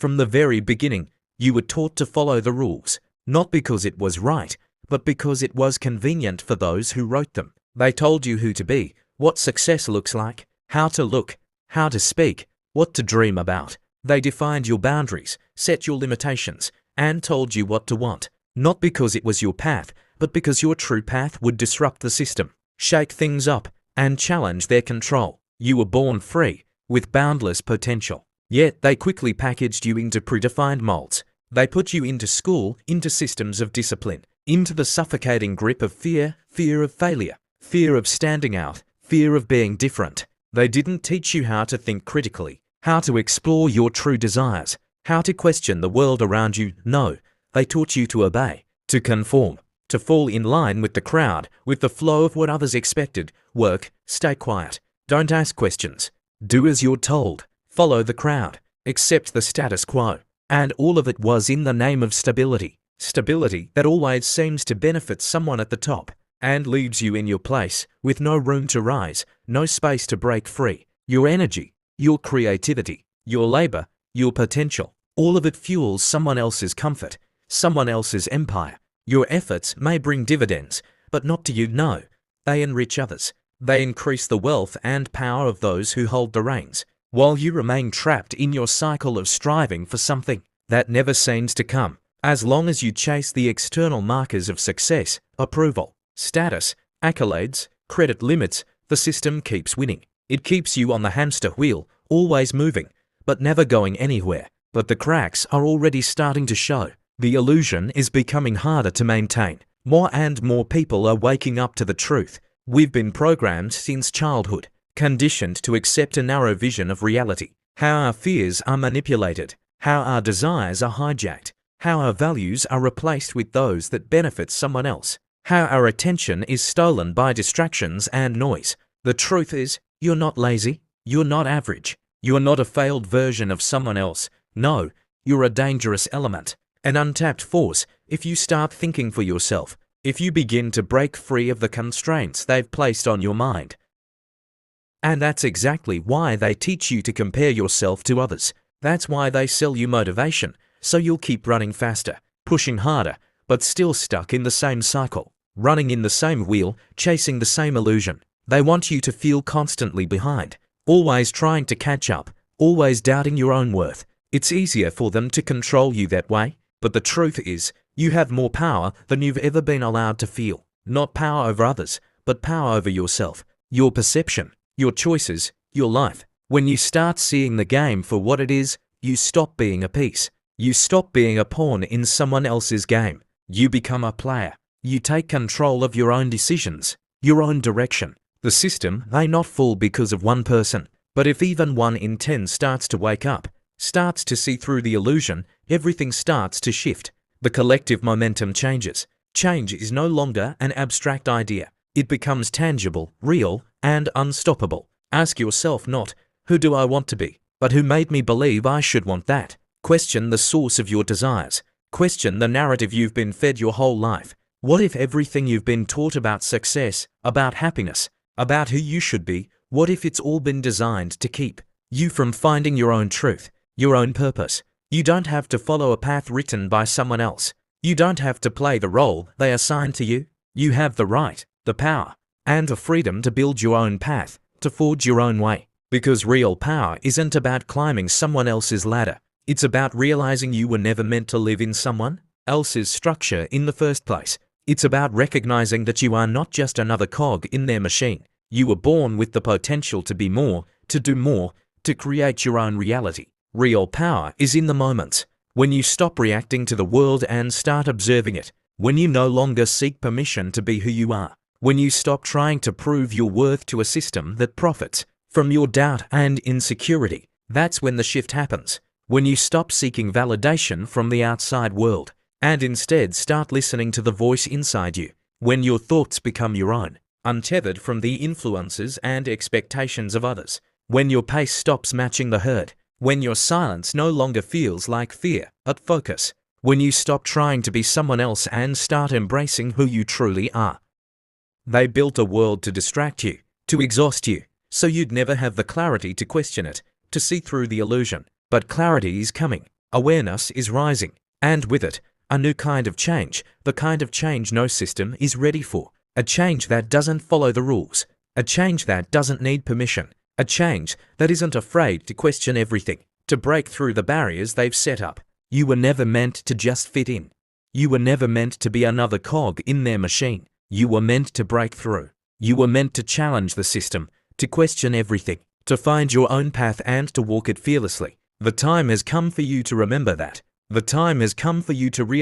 From the very beginning, you were taught to follow the rules, not because it was right, but because it was convenient for those who wrote them. They told you who to be, what success looks like, how to look, how to speak, what to dream about. They defined your boundaries, set your limitations, and told you what to want, not because it was your path, but because your true path would disrupt the system, shake things up, and challenge their control. You were born free, with boundless potential. Yet they quickly packaged you into predefined molds. They put you into school, into systems of discipline, into the suffocating grip of fear, fear of failure, fear of standing out, fear of being different. They didn't teach you how to think critically, how to explore your true desires, how to question the world around you. No, they taught you to obey, to conform, to fall in line with the crowd, with the flow of what others expected. Work, stay quiet, don't ask questions, do as you're told, follow the crowd, accept the status quo. And all of it was in the name of stability. Stability that always seems to benefit someone at the top and leaves you in your place with no room to rise, no space to break free. Your energy, your creativity, your labor, your potential, all of it fuels someone else's comfort, someone else's empire. Your efforts may bring dividends, but not to you. No, they enrich others. They increase the wealth and power of those who hold the reins, while you remain trapped in your cycle of striving for something that never seems to come. As long as you chase the external markers of success, approval, status, accolades, credit limits, the system keeps winning. It keeps you on the hamster wheel, always moving, but never going anywhere. But the cracks are already starting to show. The illusion is becoming harder to maintain. More and more people are waking up to the truth. We've been programmed since childhood, conditioned to accept a narrow vision of reality, how our fears are manipulated, how our desires are hijacked, how our values are replaced with those that benefit someone else, how our attention is stolen by distractions and noise. The truth is, you're not lazy, you're not average, you're not a failed version of someone else. No, you're a dangerous element, an untapped force if you start thinking for yourself, if you begin to break free of the constraints they've placed on your mind. And that's exactly why they teach you to compare yourself to others. That's why they sell you motivation, so you'll keep running faster, pushing harder, but still stuck in the same cycle, running in the same wheel, chasing the same illusion. They want you to feel constantly behind, always trying to catch up, always doubting your own worth. It's easier for them to control you that way, but the truth is, you have more power than you've ever been allowed to feel. Not power over others, but power over yourself, your perception, your choices, your life. When you start seeing the game for what it is, you stop being a piece. You stop being a pawn in someone else's game. You become a player. You take control of your own decisions, your own direction. The system may not fall because of one person, but if even 1 in 10 starts to wake up, starts to see through the illusion, everything starts to shift. The collective momentum changes. Change is no longer an abstract idea. It becomes tangible, real, and unstoppable. Ask yourself not, who do I want to be, but who made me believe I should want that? Question the source of your desires. Question the narrative you've been fed your whole life. What if everything you've been taught about success, about happiness, about who you should be, what if it's all been designed to keep you from finding your own truth, your own purpose? You don't have to follow a path written by someone else. You don't have to play the role they assign to you. You have the right, the power, and the freedom to build your own path, to forge your own way. Because real power isn't about climbing someone else's ladder. It's about realizing you were never meant to live in someone else's structure in the first place. It's about recognizing that you are not just another cog in their machine. You were born with the potential to be more, to do more, to create your own reality. Real power is in the moments, when you stop reacting to the world and start observing it, when you no longer seek permission to be who you are, when you stop trying to prove your worth to a system that profits from your doubt and insecurity. That's when the shift happens, when you stop seeking validation from the outside world and instead start listening to the voice inside you, when your thoughts become your own, untethered from the influences and expectations of others, when your pace stops matching the herd, when your silence no longer feels like fear, but focus, when you stop trying to be someone else and start embracing who you truly are. They built a world to distract you, to exhaust you, so you'd never have the clarity to question it, to see through the illusion. But clarity is coming. Awareness is rising, and with it, a new kind of change, the kind of change no system is ready for. A change that doesn't follow the rules. A change that doesn't need permission. A change that isn't afraid to question everything, to break through the barriers they've set up. You were never meant to just fit in. You were never meant to be another cog in their machine. You were meant to break through. You were meant to challenge the system, to question everything, to find your own path and to walk it fearlessly. The time has come for you to remember that. The time has come for you to realize